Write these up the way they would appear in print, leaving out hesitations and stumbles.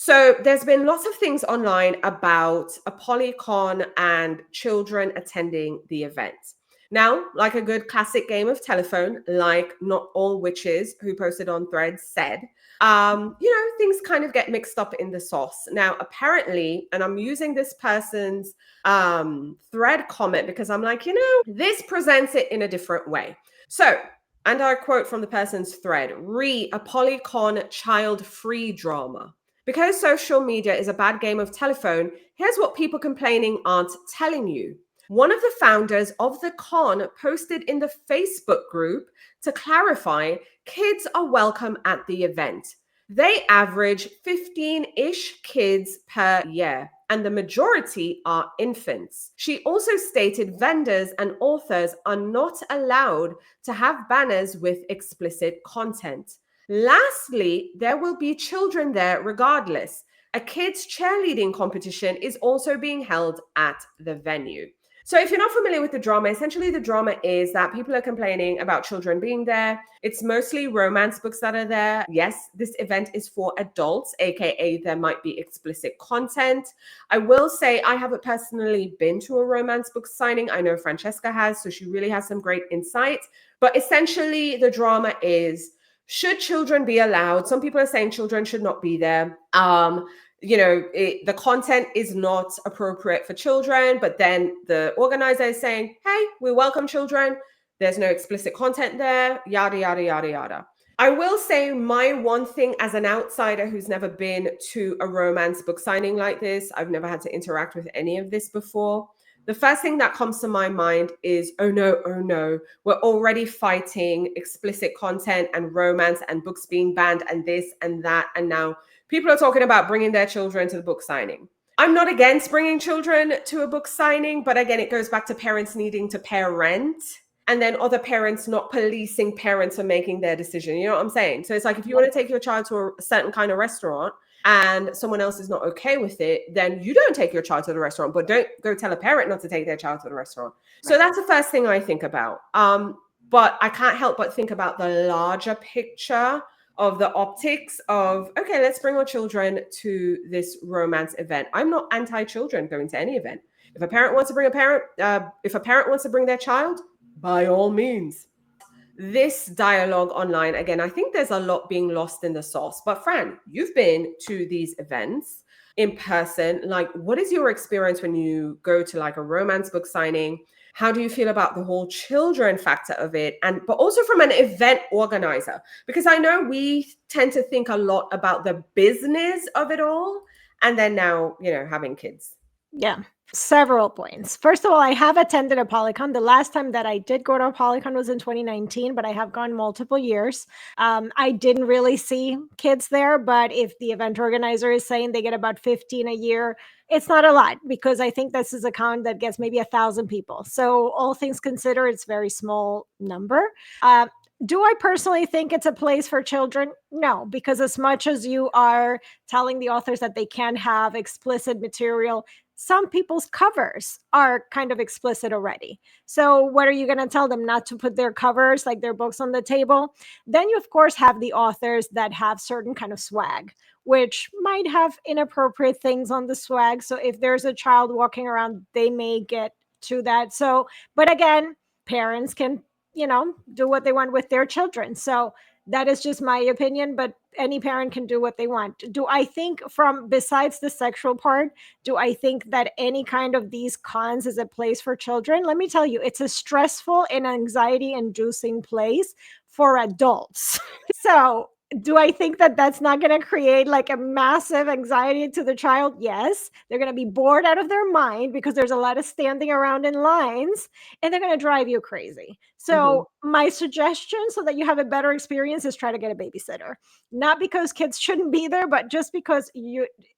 So there's been lots of things online about ApollyCon and children attending the event. Now, like a good classic game of telephone, like Not All Witches, who posted on Threads, said, things kind of get mixed up in the sauce. Now, apparently, and I'm using this person's thread comment because I'm like, this presents it in a different way. So, and I quote from the person's thread, a Polycon child-free drama. Because social media is a bad game of telephone, here's what people complaining aren't telling you. One of the founders of the con posted in the Facebook group to clarify kids are welcome at the event. They average 15-ish kids per year, and the majority are infants. She also stated vendors and authors are not allowed to have banners with explicit content. Lastly, there will be children there regardless. A kids' cheerleading competition is also being held at the venue. So if you're not familiar with the drama, essentially the drama is that people are complaining about children being there. It's mostly romance books that are there. Yes, this event is for adults, aka there might be explicit content. I will say I haven't personally been to a romance book signing. I know Francesca has, so she really has some great insight. But essentially the drama is, should children be allowed? Some people are saying children should not be there. The content is not appropriate for children, but then the organizer is saying, hey, we welcome children. There's no explicit content there, yada, yada, yada, yada. I will say my one thing as an outsider who's never been to a romance book signing like this, I've never had to interact with any of this before. The first thing that comes to my mind is, oh no, we're already fighting explicit content and romance and books being banned and this and that. And now people are talking about bringing their children to the book signing. I'm not against bringing children to a book signing, but again, it goes back to parents needing to parent and then other parents not policing parents for making their decision. You know what I'm saying? So it's like, if you want to take your child to a certain kind of restaurant, and someone else is not okay with it, then you don't take your child to the restaurant, but don't go tell a parent not to take their child to the restaurant. Right. So that's the first thing I think about. But I can't help but think about the larger picture of the optics of, okay, let's bring our children to this romance event. I'm not anti-children going to any event. If a parent wants to bring if a parent wants to bring their child, by all means. This dialogue online, again, I think there's a lot being lost in the sauce. But Fran, you've been to these events in person. Like, what is your experience when you go to like a romance book signing? How do you feel about the whole children factor of it? But also from an event organizer, because I know we tend to think a lot about the business of it all. And then now, having kids. Yeah. Several points. First of all, I have attended a Polycon. The last time that I did go to a Polycon was in 2019, but I have gone multiple years. I didn't really see kids there, but if the event organizer is saying they get about 15 a year, it's not a lot, because I think this is a con that gets maybe 1,000 people. So all things considered, it's a very small number. Do I personally think it's a place for children? No, because as much as you are telling the authors that they can have explicit material, some people's covers are kind of explicit already. So what are you going to tell them, not to put their covers, like their books, on the table? Then you, of course, have the authors that have certain kind of swag, which might have inappropriate things on the swag. So if there's a child walking around, they may get to that. So, but again, parents can, do what they want with their children. So that is just my opinion, but any parent can do what they want. Do I think, besides the sexual part, do I think that any kind of these cons is a place for children? Let me tell you, it's a stressful and anxiety-inducing place for adults. So do I think that that's not going to create like a massive anxiety to the child? Yes. They're going to be bored out of their mind because there's a lot of standing around in lines, and they're going to drive you crazy. So my suggestion, so that you have a better experience, is try to get a babysitter. Not because kids shouldn't be there, but just because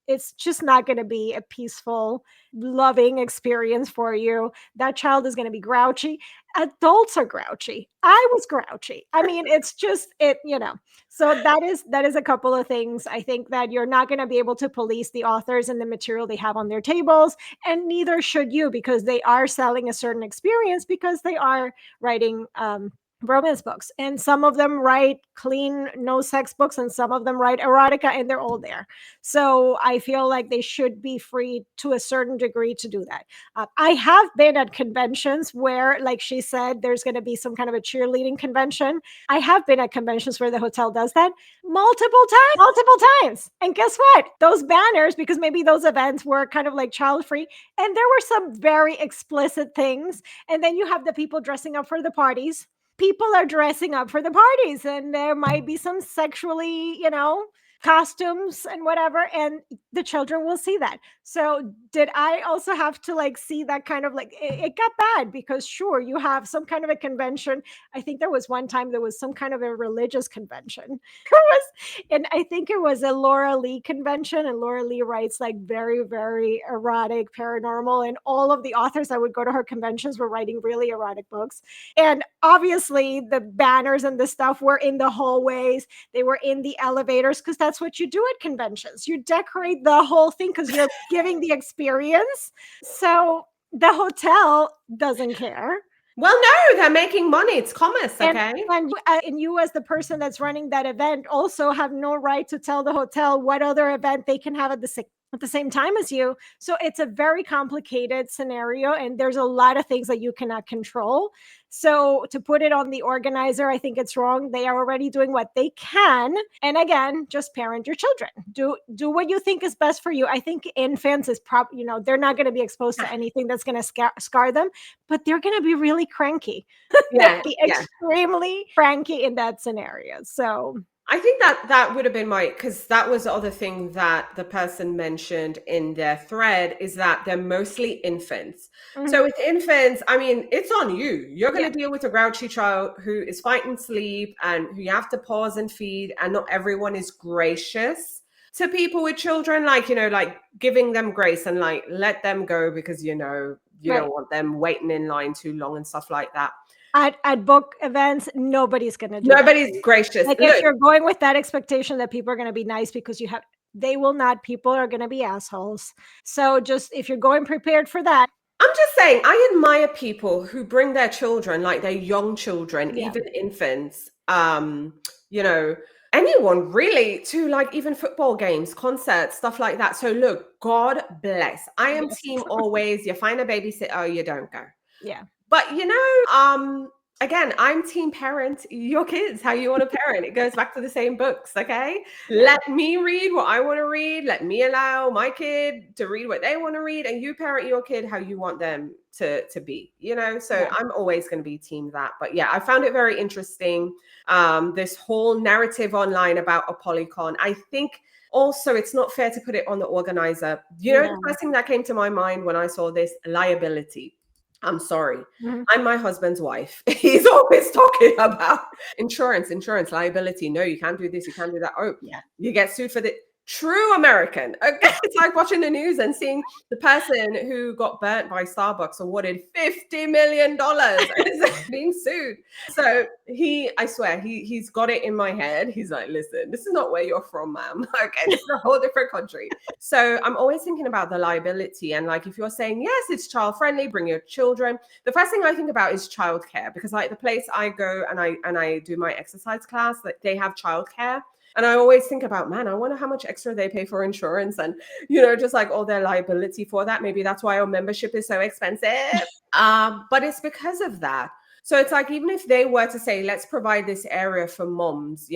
it's just not going to be a peaceful, loving experience for you. That child is going to be grouchy. Adults are grouchy. I was grouchy. I mean, it's just So that is a couple of things. I think that you're not going to be able to police the authors and the material they have on their tables, and neither should you, because they are selling a certain experience, because they are writing romance books, and some of them write clean no sex books and some of them write erotica, and they're all there. So I feel like they should be free to a certain degree to do that. I have been at conventions where, like she said, there's going to be some kind of a cheerleading convention. I have been at conventions where the hotel does that multiple times, and guess what, those banners, because maybe those events were kind of like child free, and there were some very explicit things, and then you have the people dressing up for the parties. People are dressing up for the parties, and there might be some sexually, costumes and whatever, and the children will see that. So did I also have to like see that kind of like it got bad, because sure, you have some kind of a convention. I think there was one time there was some kind of a religious convention. And I think it was a Laura Lee convention, and Laura Lee writes like very, very erotic, paranormal, and all of the authors that would go to her conventions were writing really erotic books. And obviously the banners and the stuff were in the hallways, they were in the elevators, because that's what you do at conventions. You decorate the whole thing because you're giving the experience. So the hotel doesn't care. Well, no, they're making money. It's commerce, okay? And you, as the person that's running that event, also have no right to tell the hotel what other event they can have at the same time as you. So it's a very complicated scenario, and there's a lot of things that you cannot control. So to put it on the organizer, I think it's wrong. They are already doing what they can. And again, just parent your children. Do what you think is best for you. I think infants is they're not going to be exposed to anything that's going to scar them, but they're going to be really cranky. Yeah, extremely cranky in that scenario. So I think that would have been because that was the other thing that the person mentioned in their thread, is that they're mostly infants. Mm-hmm. So with infants, I mean, it's on you. You're going to deal with a grouchy child who is fighting sleep and who you have to pause and feed, and not everyone is gracious to people with children, like giving them grace and like let them go because you don't want them waiting in line too long and stuff like that. At book events, nobody's going to do Nobody's gracious. Like, if you're going with that expectation that people are going to be nice, because they will not. People are going to be assholes. So just if you're going prepared for that. I'm just saying, I admire people who bring their children, like their young children, even infants, anyone really, to like even football games, concerts, stuff like that. So look, God bless. I am team always. You find a babysitter, you don't go. Yeah. But again, I'm team parent your kids how you want to parent. It goes back to the same books, okay? Let me read what I want to read. Let me allow my kid to read what they want to read, and you parent your kid how you want them to be, So I'm always going to be team that. But yeah, I found it very interesting, this whole narrative online about ApollyCon. I think also it's not fair to put it on the organizer. The first thing that came to my mind when I saw this, liability. I'm sorry. Mm-hmm. I'm my husband's wife. He's always talking about insurance, liability. No, you can't do this. You can't do that. Oh, yeah. You get sued for the true American. Okay. It's like watching the news and seeing the person who got burnt by Starbucks awarded $50 million being sued. So I swear, he's got it in my head. He's like, listen, this is not where you're from, ma'am. Okay, this is a whole different country. So I'm always thinking about the liability. And like, if you're saying, yes, it's child friendly, bring your children. The first thing I think about is childcare, because like the place I go and I do my exercise class, like they have childcare. And I always think about, man, I wonder how much extra they pay for insurance and, just like all their liability for that. Maybe that's why our membership is so expensive. But it's because of that. So it's like, even if they were to say, let's provide this area for moms,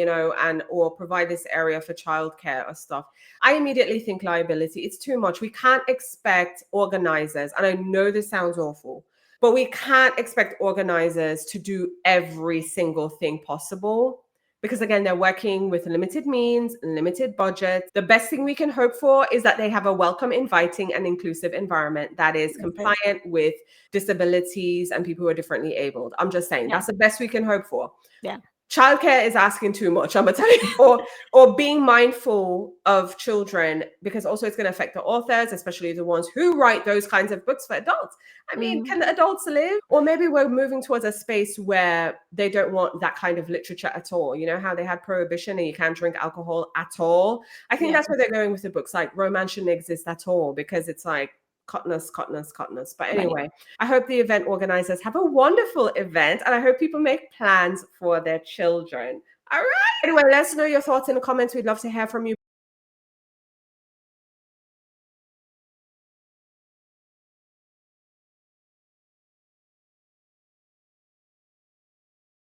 or provide this area for childcare or stuff, I immediately think liability. It's too much. We can't expect organizers. And I know this sounds awful, but we can't expect organizers to do every single thing possible. Because again, they're working with limited means, limited budget. The best thing we can hope for is that they have a welcome, inviting, and inclusive environment that is compliant with disabilities and people who are differently abled. I'm just saying, that's the best we can hope for. Yeah. Childcare is asking too much, I'm gonna tell you, or being mindful of children, because also it's going to affect the authors, especially the ones who write those kinds of books for adults. I mean, can the adults live? Or maybe we're moving towards a space where they don't want that kind of literature at all. You know how they had prohibition and you can't drink alcohol at all? I think that's where they're going with the books. Like romance shouldn't exist at all, because it's like, Cottonous. But anyway, I hope the event organizers have a wonderful event, and I hope people make plans for their children. All right. Anyway, let us know your thoughts in the comments. We'd love to hear from you.